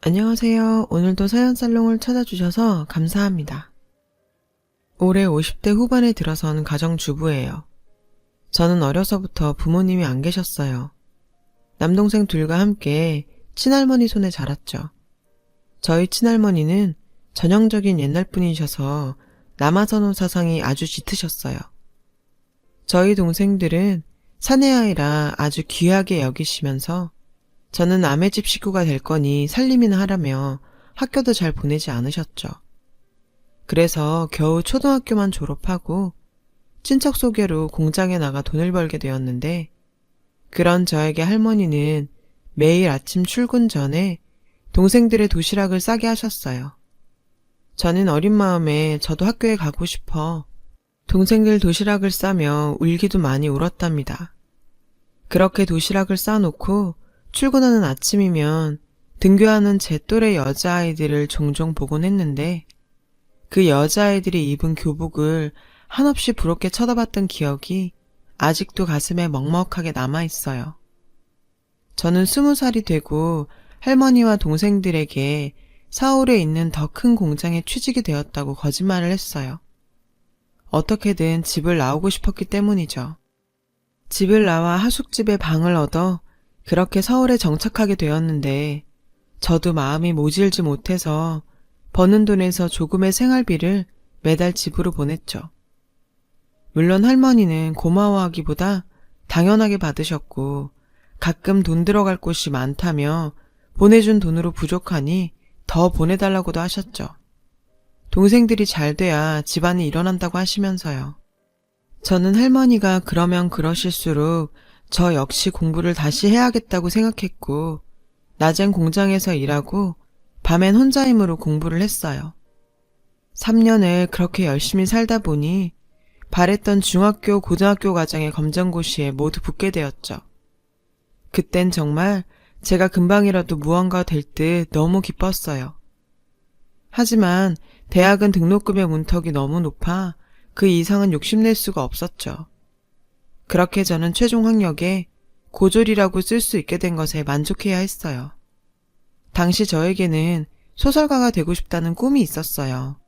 안녕하세요. 오늘도 사연살롱을 찾아주셔서 감사합니다. 올해 50대 후반에 들어선 가정주부예요. 저는 어려서부터 부모님이 안 계셨어요. 남동생 둘과 함께 친할머니 손에 자랐죠. 저희 친할머니는 전형적인 옛날 분이셔서 남아선호 사상이 아주 짙으셨어요. 저희 동생들은 사내아이라 아주 귀하게 여기시면서 저는 남의 집 식구가 될 거니 살림이나 하라며 학교도 잘 보내지 않으셨죠. 그래서 겨우 초등학교만 졸업하고 친척 소개로 공장에 나가 돈을 벌게 되었는데, 그런 저에게 할머니는 매일 아침 출근 전에 동생들의 도시락을 싸게 하셨어요. 저는 어린 마음에 저도 학교에 가고 싶어 동생들 도시락을 싸며 울기도 많이 울었답니다. 그렇게 도시락을 싸놓고 출근하는 아침이면 등교하는 제 또래 여자아이들을 종종 보곤 했는데, 그 여자아이들이 입은 교복을 한없이 부럽게 쳐다봤던 기억이 아직도 가슴에 먹먹하게 남아있어요. 저는 20살이 되고 할머니와 동생들에게 서울에 있는 더 큰 공장에 취직이 되었다고 거짓말을 했어요. 어떻게든 집을 나오고 싶었기 때문이죠. 집을 나와 하숙집에 방을 얻어 그렇게 서울에 정착하게 되었는데, 저도 마음이 모질지 못해서 버는 돈에서 조금의 생활비를 매달 집으로 보냈죠. 물론 할머니는 고마워하기보다 당연하게 받으셨고, 가끔 돈 들어갈 곳이 많다며 보내준 돈으로 부족하니 더 보내달라고도 하셨죠. 동생들이 잘 돼야 집안이 일어난다고 하시면서요. 저는 할머니가 그러면 그러실수록 저 역시 공부를 다시 해야겠다고 생각했고, 낮엔 공장에서 일하고 밤엔 혼자 힘으로 공부를 했어요. 3년을 그렇게 열심히 살다 보니 바랬던 중학교, 고등학교 과정의 검정고시에 모두 붙게 되었죠. 그땐 정말 제가 금방이라도 무언가 될 듯 너무 기뻤어요. 하지만 대학은 등록금의 문턱이 너무 높아 그 이상은 욕심낼 수가 없었죠. 그렇게 저는 최종 학력에 고졸이라고 쓸 수 있게 된 것에 만족해야 했어요. 당시 저에게는 소설가가 되고 싶다는 꿈이 있었어요.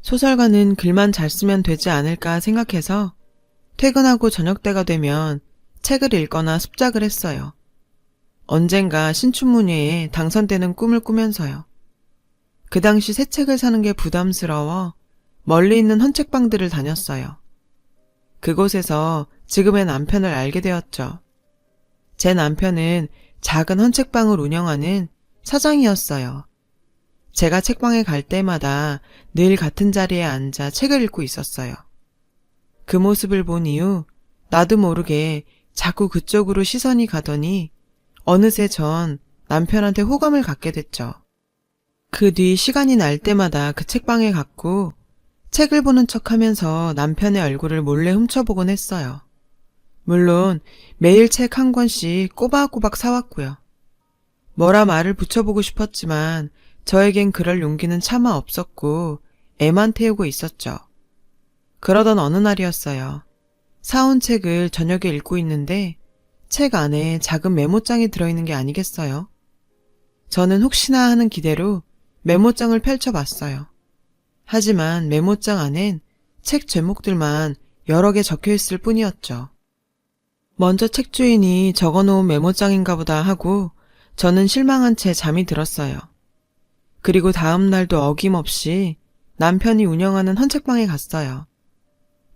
소설가는 글만 잘 쓰면 되지 않을까 생각해서 퇴근하고 저녁때가 되면 책을 읽거나 습작을 했어요. 언젠가 신춘문예에 당선되는 꿈을 꾸면서요. 그 당시 새 책을 사는 게 부담스러워 멀리 있는 헌책방들을 다녔어요. 그곳에서 지금의 남편을 알게 되었죠. 제 남편은 작은 헌책방을 운영하는 사장이었어요. 제가 책방에 갈 때마다 늘 같은 자리에 앉아 책을 읽고 있었어요. 그 모습을 본 이후 나도 모르게 자꾸 그쪽으로 시선이 가더니 어느새 전 남편한테 호감을 갖게 됐죠. 그 뒤 시간이 날 때마다 그 책방에 갔고 책을 보는 척하면서 남편의 얼굴을 몰래 훔쳐보곤 했어요. 물론 매일 책 한 권씩 꼬박꼬박 사왔고요. 뭐라 말을 붙여보고 싶었지만 저에겐 그럴 용기는 차마 없었고 애만 태우고 있었죠. 그러던 어느 날이었어요. 사온 책을 저녁에 읽고 있는데 책 안에 작은 메모장이 들어있는 게 아니겠어요? 저는 혹시나 하는 기대로 메모장을 펼쳐봤어요. 하지만 메모장 안엔 책 제목들만 여러 개 적혀있을 뿐이었죠. 먼저 책 주인이 적어놓은 메모장인가 보다 하고 저는 실망한 채 잠이 들었어요. 그리고 다음 날도 어김없이 남편이 운영하는 헌책방에 갔어요.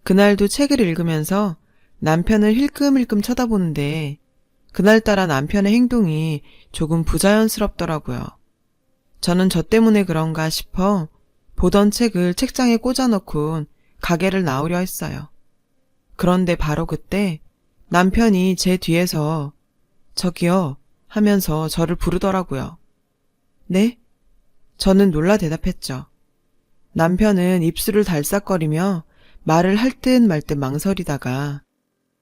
그날도 책을 읽으면서 남편을 힐끔힐끔 쳐다보는데 그날따라 남편의 행동이 조금 부자연스럽더라고요. 저는 저 때문에 그런가 싶어 보던 책을 책장에 꽂아놓고 가게를 나오려 했어요. 그런데 바로 그때 남편이 제 뒤에서 "저기요" 하면서 저를 부르더라고요. "네?" 저는 놀라 대답했죠. 남편은 입술을 달싹거리며 말을 할 듯 말 듯 망설이다가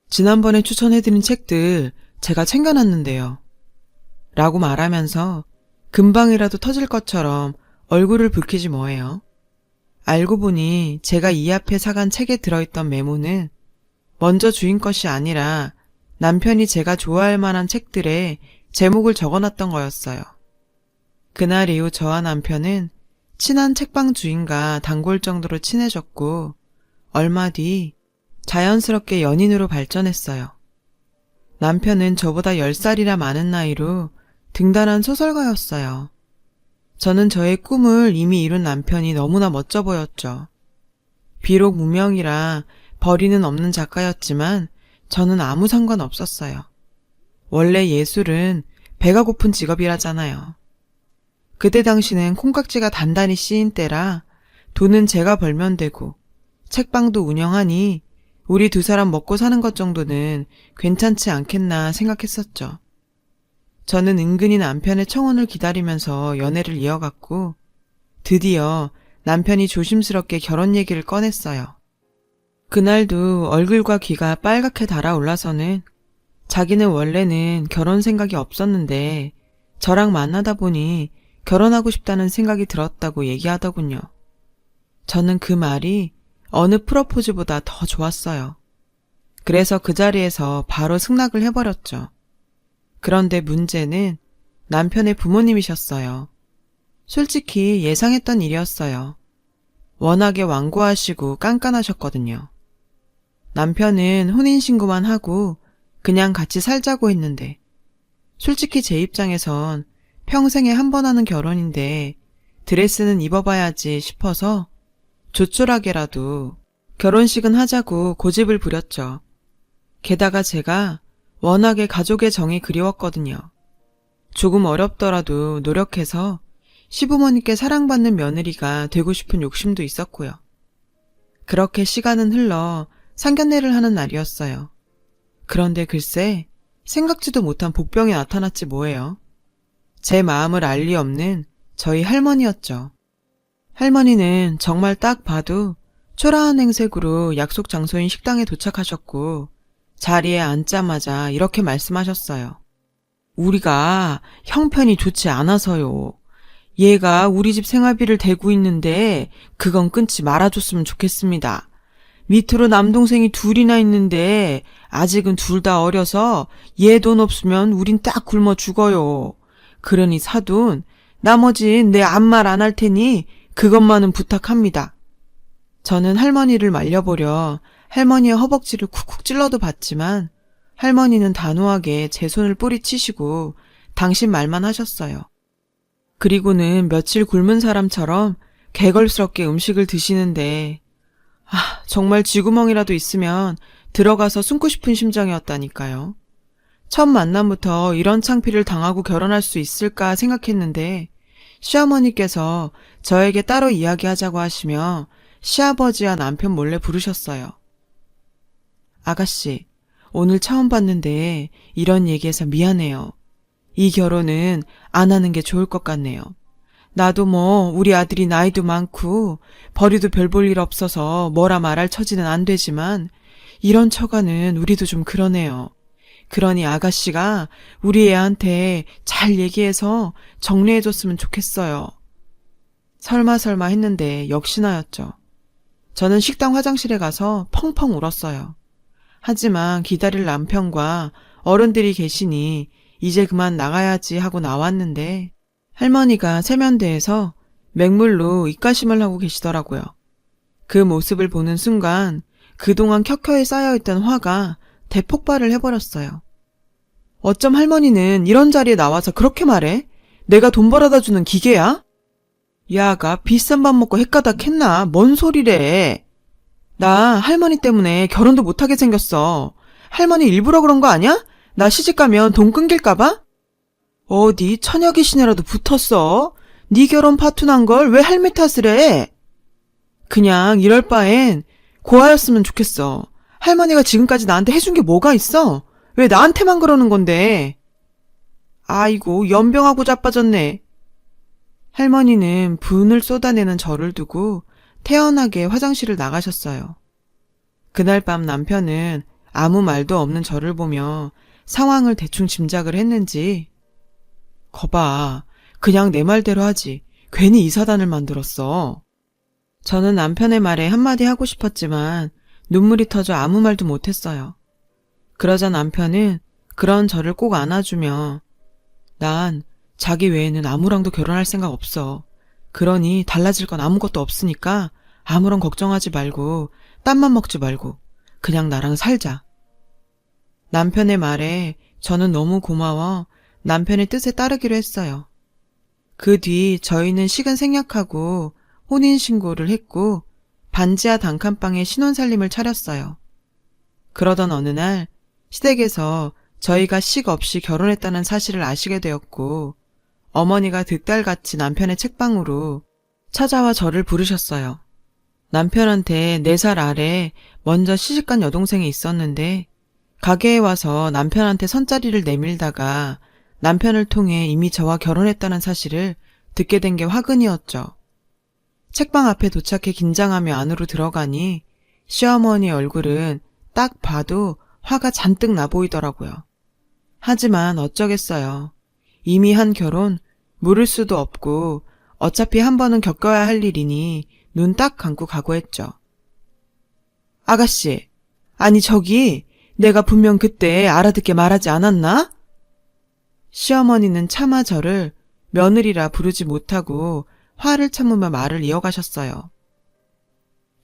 "지난번에 추천해드린 책들 제가 챙겨놨는데요" 라고 말하면서 금방이라도 터질 것처럼 얼굴을 붉히지 뭐해요. 알고 보니 제가 이 앞에 사간 책에 들어있던 메모는 먼저 주인 것이 아니라 남편이 제가 좋아할 만한 책들에 제목을 적어놨던 거였어요. 그날 이후 저와 남편은 친한 책방 주인과 단골 정도로 친해졌고 얼마 뒤 자연스럽게 연인으로 발전했어요. 남편은 저보다 10살이나 많은 나이로 등단한 소설가였어요. 저는 저의 꿈을 이미 이룬 남편이 너무나 멋져 보였죠. 비록 무명이라 벌이는 없는 작가였지만 저는 아무 상관 없었어요. 원래 예술은 배가 고픈 직업이라잖아요. 그때 당시는 콩깍지가 단단히 씌인 때라 돈은 제가 벌면 되고 책방도 운영하니 우리 두 사람 먹고 사는 것 정도는 괜찮지 않겠나 생각했었죠. 저는 은근히 남편의 청혼을 기다리면서 연애를 이어갔고 드디어 남편이 조심스럽게 결혼 얘기를 꺼냈어요. 그날도 얼굴과 귀가 빨갛게 달아올라서는 자기는 원래는 결혼 생각이 없었는데 저랑 만나다 보니 결혼하고 싶다는 생각이 들었다고 얘기하더군요. 저는 그 말이 어느 프로포즈보다 더 좋았어요. 그래서 그 자리에서 바로 승낙을 해버렸죠. 그런데 문제는 남편의 부모님이셨어요. 솔직히 예상했던 일이었어요. 워낙에 완고하시고 깐깐하셨거든요. 남편은 혼인신고만 하고 그냥 같이 살자고 했는데 솔직히 제 입장에선 평생에 한 번 하는 결혼인데 드레스는 입어봐야지 싶어서 조촐하게라도 결혼식은 하자고 고집을 부렸죠. 게다가 제가 워낙에 가족의 정이 그리웠거든요. 조금 어렵더라도 노력해서 시부모님께 사랑받는 며느리가 되고 싶은 욕심도 있었고요. 그렇게 시간은 흘러 상견례를 하는 날이었어요. 그런데 글쎄 생각지도 못한 복병이 나타났지 뭐예요. 제 마음을 알 리 없는 저희 할머니였죠. 할머니는 정말 딱 봐도 초라한 행색으로 약속 장소인 식당에 도착하셨고 자리에 앉자마자 이렇게 말씀하셨어요. 우리가 형편이 좋지 않아서요. 얘가 우리 집 생활비를 대고 있는데 그건 끊지 말아줬으면 좋겠습니다. 밑으로 남동생이 둘이나 있는데 아직은 둘 다 어려서 얘 돈 없으면 우린 딱 굶어 죽어요. 그러니 사돈, 나머진 내 아무 말 안 할 테니 그것만은 부탁합니다. 저는 할머니를 말려보려 할머니의 허벅지를 쿡쿡 찔러도 봤지만 할머니는 단호하게 제 손을 뿌리치시고 당신 말만 하셨어요. 그리고는 며칠 굶은 사람처럼 개걸스럽게 음식을 드시는데 정말 쥐구멍이라도 있으면 들어가서 숨고 싶은 심정이었다니까요. 첫 만남부터 이런 창피를 당하고 결혼할 수 있을까 생각했는데 시어머니께서 저에게 따로 이야기하자고 하시며 시아버지와 남편 몰래 부르셨어요. 아가씨, 오늘 처음 봤는데 이런 얘기해서 미안해요. 이 결혼은 안 하는 게 좋을 것 같네요. 나도 우리 아들이 나이도 많고 벌이도 별 볼 일 없어서 뭐라 말할 처지는 안 되지만 이런 처가는 우리도 좀 그러네요. 그러니 아가씨가 우리 애한테 잘 얘기해서 정리해줬으면 좋겠어요. 설마 했는데 역시나였죠. 저는 식당 화장실에 가서 펑펑 울었어요. 하지만 기다릴 남편과 어른들이 계시니 이제 그만 나가야지 하고 나왔는데 할머니가 세면대에서 맹물로 입가심을 하고 계시더라고요. 그 모습을 보는 순간 그동안 켜켜이 쌓여있던 화가 대폭발을 해버렸어요. 어쩜 할머니는 이런 자리에 나와서 그렇게 말해? 내가 돈 벌어다 주는 기계야? 야가 비싼 밥 먹고 헷가닥 했나? 뭔 소리래? 나 할머니 때문에 결혼도 못하게 생겼어. 할머니 일부러 그런 거 아니야? 나 시집가면 돈 끊길까봐? 어디 처녀 귀신이라도 붙었어? 네 결혼 파투난 걸 왜 할매 탓을 해? 그냥 이럴 바엔 고아였으면 좋겠어. 할머니가 지금까지 나한테 해준 게 뭐가 있어? 왜 나한테만 그러는 건데? 아이고 연병하고 자빠졌네. 할머니는 분을 쏟아내는 저를 두고 태연하게 화장실을 나가셨어요. 그날 밤 남편은 아무 말도 없는 저를 보며 상황을 대충 짐작을 했는지 거봐, 그냥 내 말대로 하지. 괜히 이 사단을 만들었어. 저는 남편의 말에 한마디 하고 싶었지만 눈물이 터져 아무 말도 못했어요. 그러자 남편은 그런 저를 꼭 안아주며 난 자기 외에는 아무랑도 결혼할 생각 없어. 그러니 달라질 건 아무것도 없으니까 아무런 걱정하지 말고 땀만 먹지 말고 그냥 나랑 살자. 남편의 말에 저는 너무 고마워 남편의 뜻에 따르기로 했어요. 그 뒤 저희는 식은 생략하고 혼인신고를 했고 반지하 단칸방에 신혼살림을 차렸어요. 그러던 어느 날 시댁에서 저희가 식 없이 결혼했다는 사실을 아시게 되었고 어머니가 득달같이 남편의 책방으로 찾아와 저를 부르셨어요. 남편한테 4살 아래 먼저 시집간 여동생이 있었는데 가게에 와서 남편한테 선자리를 내밀다가 남편을 통해 이미 저와 결혼했다는 사실을 듣게 된 게 화근이었죠. 책방 앞에 도착해 긴장하며 안으로 들어가니 시어머니의 얼굴은 딱 봐도 화가 잔뜩 나 보이더라고요. 하지만 어쩌겠어요. 이미 한 결혼 물을 수도 없고 어차피 한 번은 겪어야 할 일이니 눈 딱 감고 각오했죠. 아가씨, 아니 저기 내가 분명 그때 알아듣게 말하지 않았나? 시어머니는 차마 저를 며느리라 부르지 못하고 화를 참으며 말을 이어가셨어요.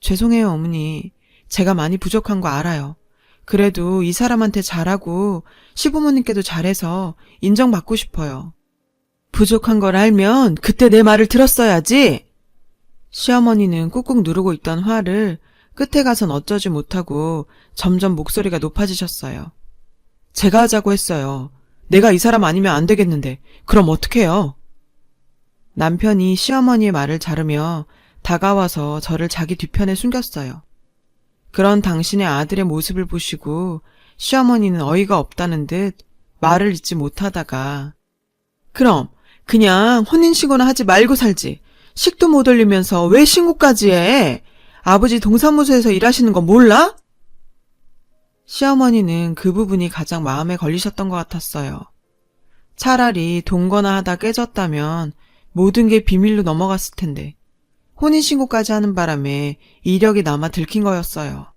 죄송해요, 어머니. 제가 많이 부족한 거 알아요. 그래도 이 사람한테 잘하고 시부모님께도 잘해서 인정받고 싶어요. 부족한 걸 알면 그때 내 말을 들었어야지. 시어머니는 꾹꾹 누르고 있던 화를 끝에 가선 어쩌지 못하고 점점 목소리가 높아지셨어요. 제가 하자고 했어요. 내가 이 사람 아니면 안 되겠는데 그럼 어떡해요? 남편이 시어머니의 말을 자르며 다가와서 저를 자기 뒤편에 숨겼어요. 그런 당신의 아들의 모습을 보시고 시어머니는 어이가 없다는 듯 말을 잇지 못하다가 그럼 그냥 혼인신고나 하지 말고 살지. 식도 못 올리면서 왜 신고까지 해? 아버지 동사무소에서 일하시는 거 몰라? 시어머니는 그 부분이 가장 마음에 걸리셨던 것 같았어요. 차라리 동거나 하다 깨졌다면 모든 게 비밀로 넘어갔을 텐데 혼인신고까지 하는 바람에 이력이 남아 들킨 거였어요.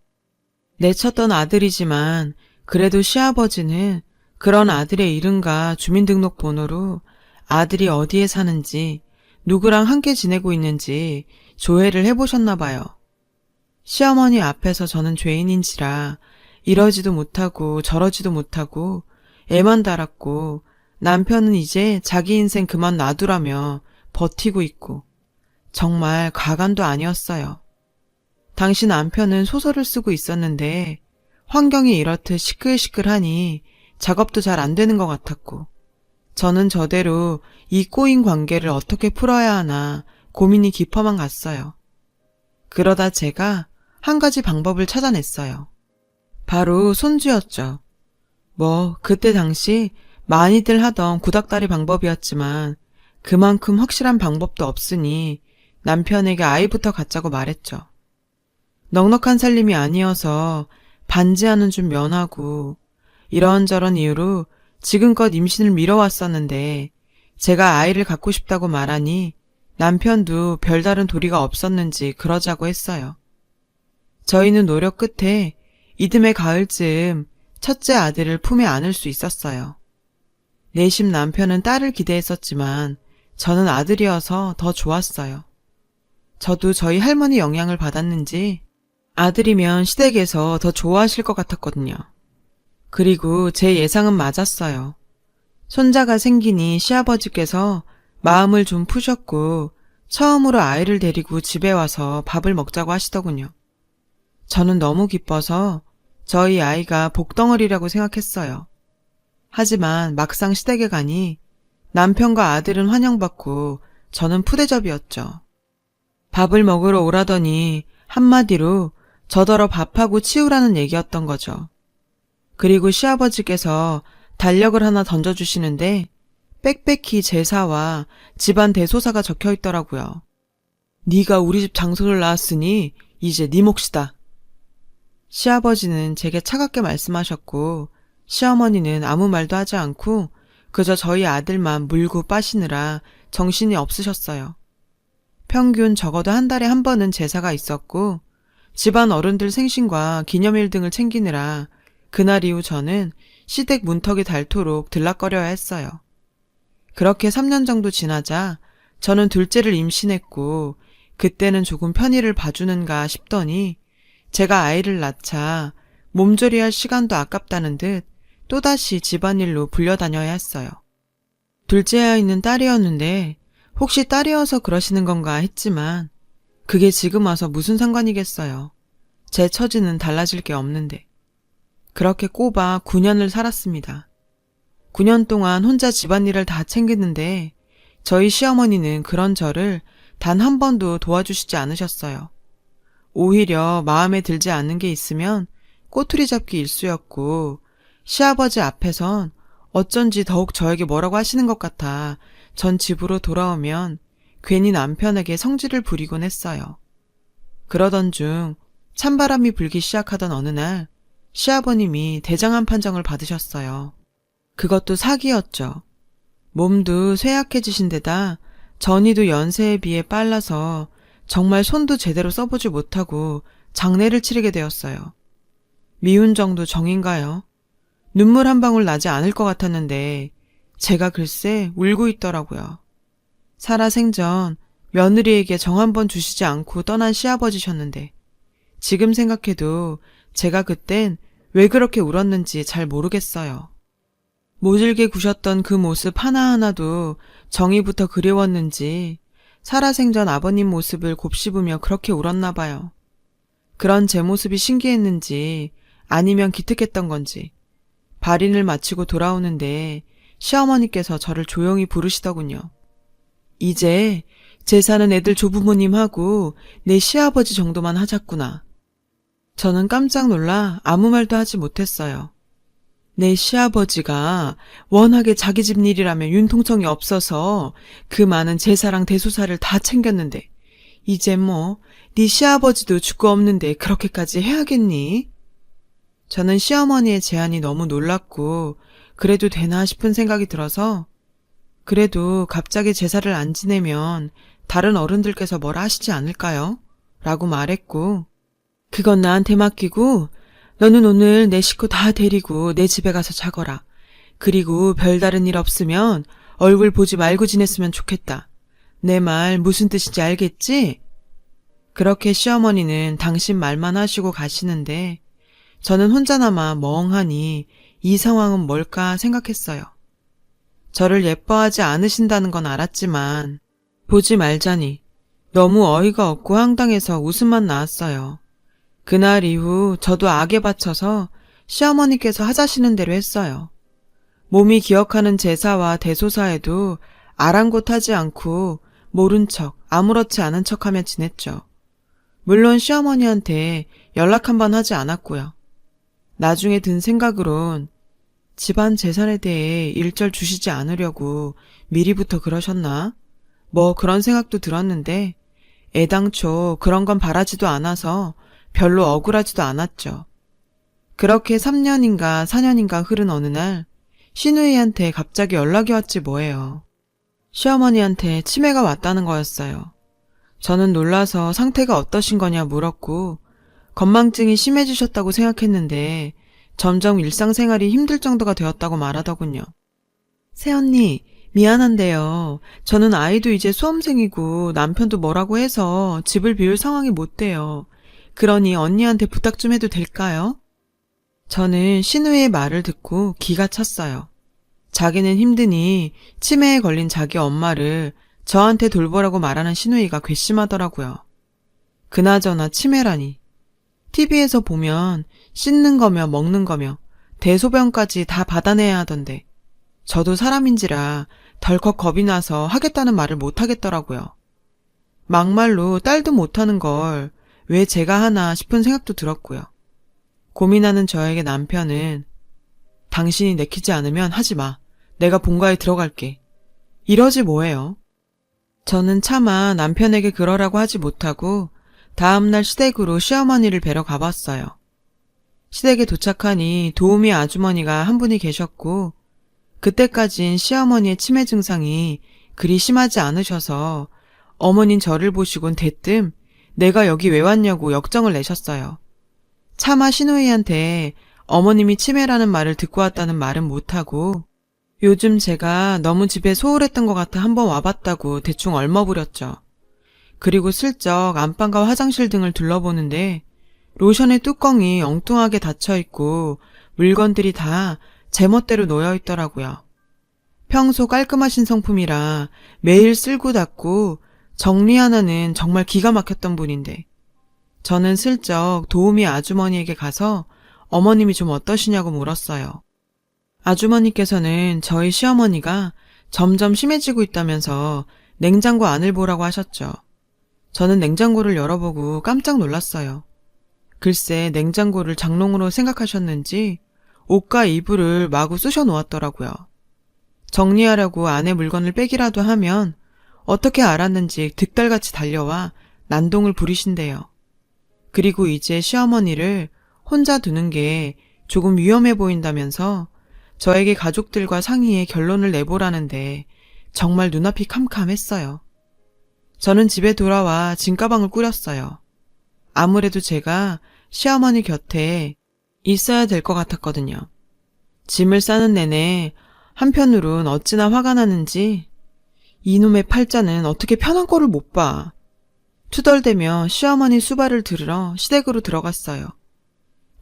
내쳤던 아들이지만 그래도 시아버지는 그런 아들의 이름과 주민등록번호로 아들이 어디에 사는지 누구랑 함께 지내고 있는지 조회를 해보셨나 봐요. 시어머니 앞에서 저는 죄인인지라 이러지도 못하고 저러지도 못하고 애만 달았고 남편은 이제 자기 인생 그만 놔두라며 버티고 있고 정말 가관도 아니었어요. 당시 남편은 소설을 쓰고 있었는데 환경이 이렇듯 시끌시끌하니 작업도 잘 안 되는 것 같았고 저는 저대로 이 꼬인 관계를 어떻게 풀어야 하나 고민이 깊어만 갔어요. 그러다 제가 한 가지 방법을 찾아냈어요. 바로 손주였죠. 그때 당시 많이들 하던 구닥다리 방법이었지만 그만큼 확실한 방법도 없으니 남편에게 아이부터 갖자고 말했죠. 넉넉한 살림이 아니어서 반지하는 좀 면하고 이런저런 이유로 지금껏 임신을 미뤄왔었는데 제가 아이를 갖고 싶다고 말하니 남편도 별다른 도리가 없었는지 그러자고 했어요. 저희는 노력 끝에 이듬해 가을쯤 첫째 아들을 품에 안을 수 있었어요. 내심 남편은 딸을 기대했었지만 저는 아들이어서 더 좋았어요. 저도 저희 할머니 영향을 받았는지 아들이면 시댁에서 더 좋아하실 것 같았거든요. 그리고 제 예상은 맞았어요. 손자가 생기니 시아버지께서 마음을 좀 푸셨고 처음으로 아이를 데리고 집에 와서 밥을 먹자고 하시더군요. 저는 너무 기뻐서 저희 아이가 복덩어리라고 생각했어요. 하지만 막상 시댁에 가니 남편과 아들은 환영받고 저는 푸대접이었죠. 밥을 먹으러 오라더니 한마디로 저더러 밥하고 치우라는 얘기였던 거죠. 그리고 시아버지께서 달력을 하나 던져주시는데 빽빽히 제사와 집안 대소사가 적혀있더라고요. 네가 우리 집 장손을 낳았으니 이제 네 몫이다. 시아버지는 제게 차갑게 말씀하셨고 시어머니는 아무 말도 하지 않고 그저 저희 아들만 물고 빠시느라 정신이 없으셨어요. 평균 적어도 한 달에 한 번은 제사가 있었고 집안 어른들 생신과 기념일 등을 챙기느라 그날 이후 저는 시댁 문턱이 닳도록 들락거려야 했어요. 그렇게 3년 정도 지나자 저는 둘째를 임신했고 그때는 조금 편의를 봐주는가 싶더니 제가 아이를 낳자 몸조리할 시간도 아깝다는 듯 또다시 집안일로 불려다녀야 했어요. 둘째 아이는 딸이었는데 혹시 딸이어서 그러시는 건가 했지만 그게 지금 와서 무슨 상관이겠어요. 제 처지는 달라질 게 없는데. 그렇게 꼬박 9년을 살았습니다. 9년 동안 혼자 집안일을 다 챙기는데 저희 시어머니는 그런 저를 단 한 번도 도와주시지 않으셨어요. 오히려 마음에 들지 않는 게 있으면 꼬투리 잡기 일쑤였고 시아버지 앞에선 어쩐지 더욱 저에게 뭐라고 하시는 것 같아 전 집으로 돌아오면 괜히 남편에게 성질을 부리곤 했어요. 그러던 중 찬바람이 불기 시작하던 어느 날 시아버님이 대장암 판정을 받으셨어요. 그것도 사기였죠. 몸도 쇠약해지신 데다 전이도 연세에 비해 빨라서 정말 손도 제대로 써보지 못하고 장례를 치르게 되었어요. 미운 정도 정인가요? 눈물 한 방울 나지 않을 것 같았는데 제가 글쎄 울고 있더라고요. 살아생전 며느리에게 정 한 번 주시지 않고 떠난 시아버지셨는데 지금 생각해도 제가 그땐 왜 그렇게 울었는지 잘 모르겠어요. 모질게 구셨던 그 모습 하나하나도 정이부터 그리웠는지 살아생전 아버님 모습을 곱씹으며 그렇게 울었나 봐요. 그런 제 모습이 신기했는지 아니면 기특했던 건지 발인을 마치고 돌아오는데 시어머니께서 저를 조용히 부르시더군요. 이제 제사는 애들 조부모님하고 내 시아버지 정도만 하자꾸나. 저는 깜짝 놀라 아무 말도 하지 못했어요. 내 시아버지가 워낙에 자기 집 일이라면 융통성이 없어서 그 많은 제사랑 대소사를 다 챙겼는데 이제 뭐 네 시아버지도 죽고 없는데 그렇게까지 해야겠니? 저는 시어머니의 제안이 너무 놀랐고 그래도 되나 싶은 생각이 들어서 그래도 갑자기 제사를 안 지내면 다른 어른들께서 뭐라 하시지 않을까요? 라고 말했고 그건 나한테 맡기고 너는 오늘 내 식구 다 데리고 내 집에 가서 자거라. 그리고 별다른 일 없으면 얼굴 보지 말고 지냈으면 좋겠다. 내 말 무슨 뜻인지 알겠지? 그렇게 시어머니는 당신 말만 하시고 가시는데 저는 혼자 남아 멍하니 이 상황은 뭘까 생각했어요. 저를 예뻐하지 않으신다는 건 알았지만 보지 말자니 너무 어이가 없고 황당해서 웃음만 나왔어요. 그날 이후 저도 악에 받쳐서 시어머니께서 하자시는 대로 했어요. 몸이 기억하는 제사와 대소사에도 아랑곳하지 않고 모른 척 아무렇지 않은 척하며 지냈죠. 물론 시어머니한테 연락 한 번 하지 않았고요. 나중에 든 생각으론 집안 재산에 대해 일절 주시지 않으려고 미리부터 그러셨나? 뭐 그런 생각도 들었는데 애당초 그런 건 바라지도 않아서 별로 억울하지도 않았죠. 그렇게 3년인가 4년인가 흐른 어느 날 시누이한테 갑자기 연락이 왔지 뭐예요. 시어머니한테 치매가 왔다는 거였어요. 저는 놀라서 상태가 어떠신 거냐 물었고 건망증이 심해지셨다고 생각했는데 점점 일상생활이 힘들 정도가 되었다고 말하더군요. 새언니 미안한데요. 저는 아이도 이제 수험생이고 남편도 뭐라고 해서 집을 비울 상황이 못 돼요. 그러니 언니한테 부탁 좀 해도 될까요? 저는 시누이의 말을 듣고 기가 찼어요. 자기는 힘드니 치매에 걸린 자기 엄마를 저한테 돌보라고 말하는 시누이가 괘씸하더라고요. 그나저나 치매라니. TV에서 보면 씻는 거며 먹는 거며 대소변까지 다 받아내야 하던데 저도 사람인지라 덜컥 겁이 나서 하겠다는 말을 못하겠더라고요. 막말로 딸도 못하는 걸 왜 제가 하나 싶은 생각도 들었고요. 고민하는 저에게 남편은 당신이 내키지 않으면 하지 마. 내가 본가에 들어갈게. 이러지 뭐예요. 저는 차마 남편에게 그러라고 하지 못하고 다음날 시댁으로 시어머니를 뵈러 가봤어요. 시댁에 도착하니 도우미 아주머니가 한 분이 계셨고 그때까진 시어머니의 치매 증상이 그리 심하지 않으셔서 어머닌 저를 보시곤 대뜸 내가 여기 왜 왔냐고 역정을 내셨어요. 차마 시누이한테 어머님이 치매라는 말을 듣고 왔다는 말은 못하고 요즘 제가 너무 집에 소홀했던 것 같아 한번 와봤다고 대충 얼머부렸죠. 그리고 슬쩍 안방과 화장실 등을 둘러보는데 로션의 뚜껑이 엉뚱하게 닫혀있고 물건들이 다 제멋대로 놓여있더라고요. 평소 깔끔하신 성품이라 매일 쓸고 닦고 정리 하나는 정말 기가 막혔던 분인데 저는 슬쩍 도우미 아주머니에게 가서 어머님이 좀 어떠시냐고 물었어요. 아주머니께서는 저희 시어머니가 점점 심해지고 있다면서 냉장고 안을 보라고 하셨죠. 저는 냉장고를 열어보고 깜짝 놀랐어요. 글쎄 냉장고를 장롱으로 생각하셨는지 옷과 이불을 마구 쑤셔 놓았더라고요. 정리하려고 안에 물건을 빼기라도 하면 어떻게 알았는지 득달같이 달려와 난동을 부리신대요. 그리고 이제 시어머니를 혼자 두는 게 조금 위험해 보인다면서 저에게 가족들과 상의해 결론을 내보라는데 정말 눈앞이 캄캄했어요. 저는 집에 돌아와 짐가방을 꾸렸어요. 아무래도 제가 시어머니 곁에 있어야 될 것 같았거든요. 짐을 싸는 내내 한편으론 어찌나 화가 나는지 이놈의 팔자는 어떻게 편한 꼴을 못 봐. 투덜대며 시어머니 수발을 들으러 시댁으로 들어갔어요.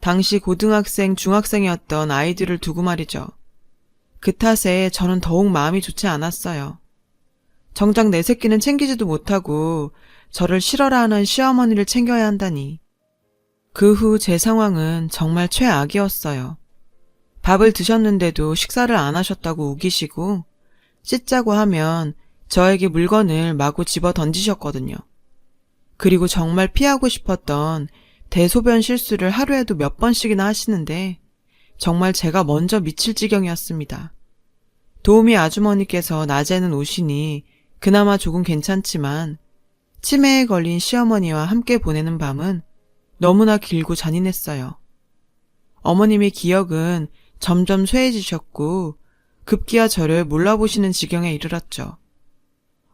당시 고등학생, 중학생이었던 아이들을 두고 말이죠. 그 탓에 저는 더욱 마음이 좋지 않았어요. 정작 내 새끼는 챙기지도 못하고 저를 싫어라 하는 시어머니를 챙겨야 한다니. 그 후 제 상황은 정말 최악이었어요. 밥을 드셨는데도 식사를 안 하셨다고 우기시고 씻자고 하면 저에게 물건을 마구 집어 던지셨거든요. 그리고 정말 피하고 싶었던 대소변 실수를 하루에도 몇 번씩이나 하시는데 정말 제가 먼저 미칠 지경이었습니다. 도우미 아주머니께서 낮에는 오시니 그나마 조금 괜찮지만 치매에 걸린 시어머니와 함께 보내는 밤은 너무나 길고 잔인했어요. 어머님의 기억은 점점 쇠해지셨고 급기야 저를 몰라보시는 지경에 이르렀죠.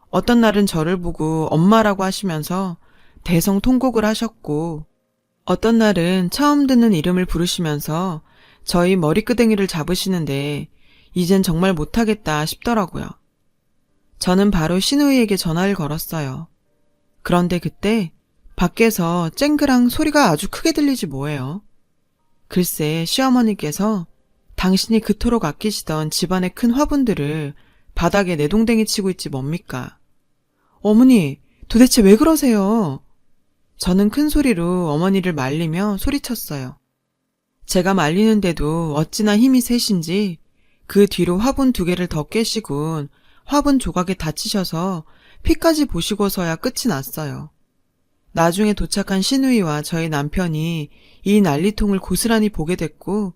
어떤 날은 저를 보고 엄마라고 하시면서 대성통곡을 하셨고 어떤 날은 처음 듣는 이름을 부르시면서 저희 머리끄댕이를 잡으시는데 이젠 정말 못하겠다 싶더라고요. 저는 바로 시누이에게 전화를 걸었어요. 그런데 그때 밖에서 쨍그랑 소리가 아주 크게 들리지 뭐예요. 글쎄 시어머니께서 당신이 그토록 아끼시던 집안의 큰 화분들을 바닥에 내동댕이 치고 있지 뭡니까. 어머니 도대체 왜 그러세요? 저는 큰 소리로 어머니를 말리며 소리쳤어요. 제가 말리는데도 어찌나 힘이 세신지 그 뒤로 화분 2개를 더 깨시곤 화분 조각에 다치셔서 피까지 보시고서야 끝이 났어요. 나중에 도착한 시누이와 저희 남편이 이 난리통을 고스란히 보게 됐고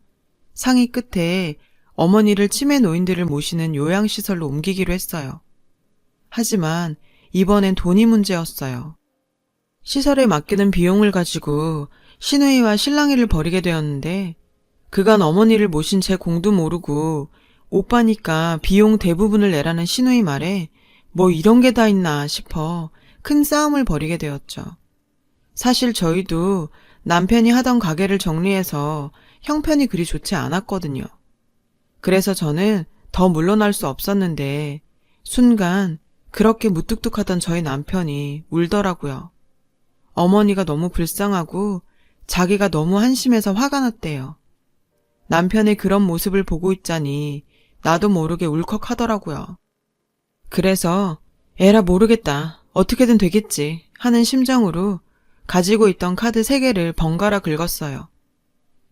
상의 끝에 어머니를 치매 노인들을 모시는 요양시설로 옮기기로 했어요. 하지만 이번엔 돈이 문제였어요. 시설에 맡기는 비용을 가지고 시누이와 실랑이를 벌이게 되었는데 그간 어머니를 모신 제 공도 모르고 오빠니까 비용 대부분을 내라는 시누이 말에 뭐 이런 게 다 있나 싶어 큰 싸움을 벌이게 되었죠. 사실 저희도 남편이 하던 가게를 정리해서 형편이 그리 좋지 않았거든요. 그래서 저는 더 물러날 수 없었는데 순간 그렇게 무뚝뚝하던 저희 남편이 울더라고요. 어머니가 너무 불쌍하고 자기가 너무 한심해서 화가 났대요. 남편의 그런 모습을 보고 있자니 나도 모르게 울컥하더라고요. 그래서 에라 모르겠다. 어떻게든 되겠지 하는 심정으로 가지고 있던 카드 3개를 번갈아 긁었어요.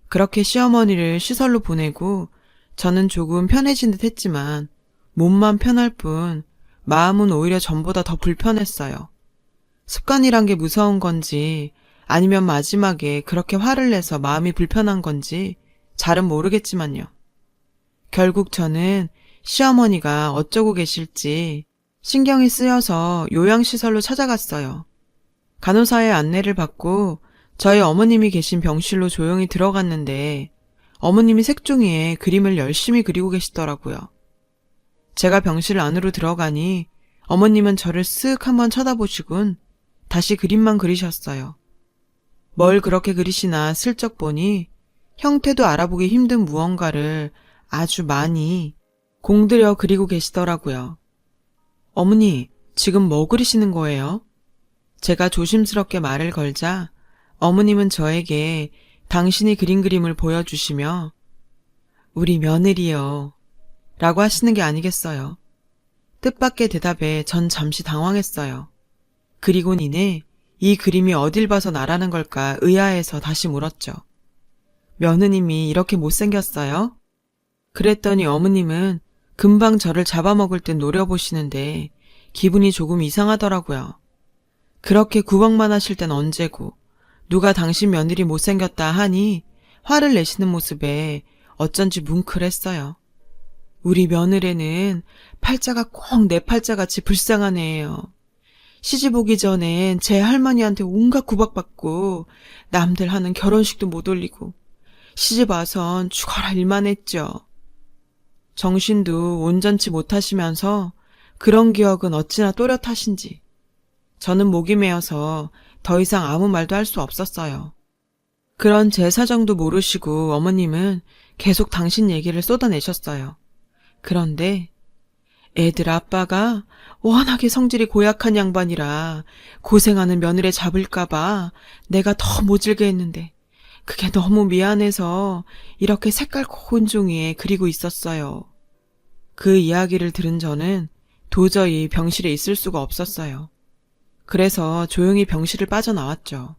그렇게 시어머니를 시설로 보내고 저는 조금 편해진 듯 했지만 몸만 편할 뿐 마음은 오히려 전보다 더 불편했어요. 습관이란 게 무서운 건지 아니면 마지막에 그렇게 화를 내서 마음이 불편한 건지 잘은 모르겠지만요. 결국 저는 시어머니가 어쩌고 계실지 신경이 쓰여서 요양시설로 찾아갔어요. 간호사의 안내를 받고 저희 어머님이 계신 병실로 조용히 들어갔는데 어머님이 색종이에 그림을 열심히 그리고 계시더라고요. 제가 병실 안으로 들어가니 어머님은 저를 쓱 한번 쳐다보시곤 다시 그림만 그리셨어요. 뭘 그렇게 그리시나 슬쩍 보니 형태도 알아보기 힘든 무언가를 아주 많이 공들여 그리고 계시더라고요. 어머니, 지금 뭐 그리시는 거예요? 제가 조심스럽게 말을 걸자 어머님은 저에게 당신이 그린 그림을 보여주시며 우리 며느리요 라고 하시는 게 아니겠어요. 뜻밖의 대답에 전 잠시 당황했어요. 그리고 이내 이 그림이 어딜 봐서 나라는 걸까 의아해서 다시 물었죠. 며느님이 이렇게 못생겼어요? 그랬더니 어머님은 금방 저를 잡아먹을 듯 노려보시는데 기분이 조금 이상하더라고요. 그렇게 구박만 하실 땐 언제고 누가 당신 며느리 못생겼다 하니 화를 내시는 모습에 어쩐지 뭉클했어요. 우리 며느리는 팔자가 꼭 내 팔자같이 불쌍한 애예요. 시집 오기 전엔 제 할머니한테 온갖 구박받고 남들 하는 결혼식도 못 올리고 시집 와선 죽어라 일만 했죠. 정신도 온전치 못하시면서 그런 기억은 어찌나 또렷하신지 저는 목이 메어서 더 이상 아무 말도 할 수 없었어요. 그런 제 사정도 모르시고 어머님은 계속 당신 얘기를 쏟아내셨어요. 그런데 애들 아빠가 워낙에 성질이 고약한 양반이라 고생하는 며느리 잡을까봐 내가 더 모질게 했는데 그게 너무 미안해서 이렇게 색깔 고운 종이에 그리고 있었어요. 그 이야기를 들은 저는 도저히 병실에 있을 수가 없었어요. 그래서 조용히 병실을 빠져나왔죠.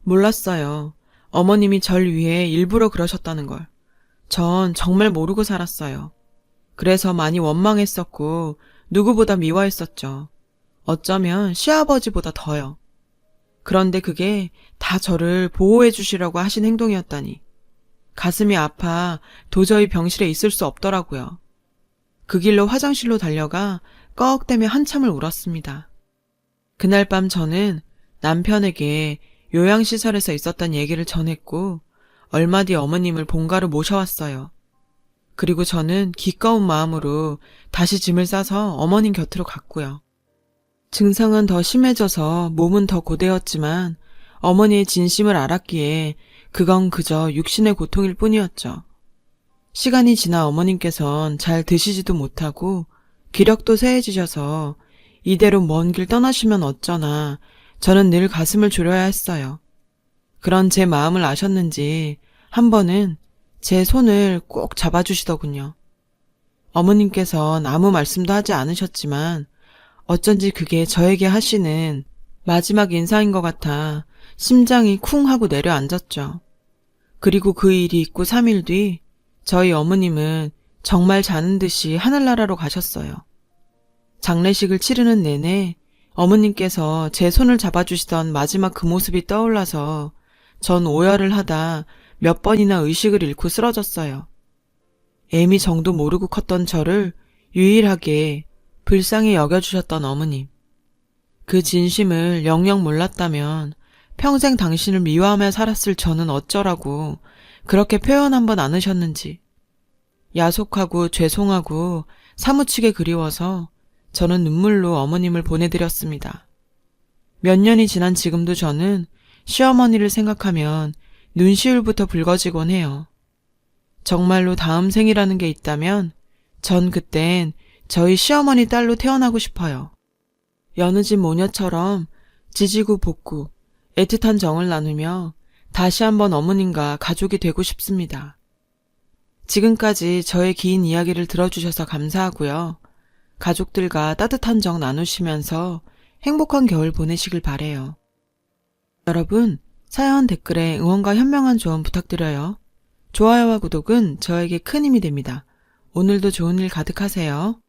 몰랐어요. 어머님이 절 위해 일부러 그러셨다는 걸. 전 정말 모르고 살았어요. 그래서 많이 원망했었고 누구보다 미워했었죠. 어쩌면 시아버지보다 더요. 그런데 그게 다 저를 보호해 주시려고 하신 행동이었다니. 가슴이 아파 도저히 병실에 있을 수 없더라고요. 그 길로 화장실로 달려가 꺽대며 한참을 울었습니다. 그날 밤 저는 남편에게 요양시설에서 있었던 얘기를 전했고 얼마 뒤 어머님을 본가로 모셔왔어요. 그리고 저는 기꺼운 마음으로 다시 짐을 싸서 어머님 곁으로 갔고요. 증상은 더 심해져서 몸은 더 고되었지만 어머니의 진심을 알았기에 그건 그저 육신의 고통일 뿐이었죠. 시간이 지나 어머님께선 잘 드시지도 못하고 기력도 쇠해지셔서 이대로 먼 길 떠나시면 어쩌나 저는 늘 가슴을 졸여야 했어요. 그런 제 마음을 아셨는지 한 번은 제 손을 꼭 잡아주시더군요. 어머님께선 아무 말씀도 하지 않으셨지만 어쩐지 그게 저에게 하시는 마지막 인사인 것 같아 심장이 쿵 하고 내려앉았죠. 그리고 그 일이 있고 3일 뒤 저희 어머님은 정말 자는 듯이 하늘나라로 가셨어요. 장례식을 치르는 내내 어머님께서 제 손을 잡아주시던 마지막 그 모습이 떠올라서 전 오열을 하다 몇 번이나 의식을 잃고 쓰러졌어요. 애미 정도 모르고 컸던 저를 유일하게 불쌍히 여겨주셨던 어머님. 그 진심을 영영 몰랐다면 평생 당신을 미워하며 살았을 저는 어쩌라고 그렇게 표현 한번 않으셨는지. 야속하고 죄송하고 사무치게 그리워서 저는 눈물로 어머님을 보내드렸습니다. 몇 년이 지난 지금도 저는 시어머니를 생각하면 눈시울부터 붉어지곤 해요. 정말로 다음 생이라는 게 있다면 전 그땐 저희 시어머니 딸로 태어나고 싶어요. 여느 집 모녀처럼 지지고 볶고 애틋한 정을 나누며 다시 한번 어머님과 가족이 되고 싶습니다. 지금까지 저의 긴 이야기를 들어주셔서 감사하고요. 가족들과 따뜻한 정 나누시면서 행복한 겨울 보내시길 바래요. 여러분, 사연 댓글에 응원과 현명한 조언 부탁드려요. 좋아요와 구독은 저에게 큰 힘이 됩니다. 오늘도 좋은 일 가득하세요.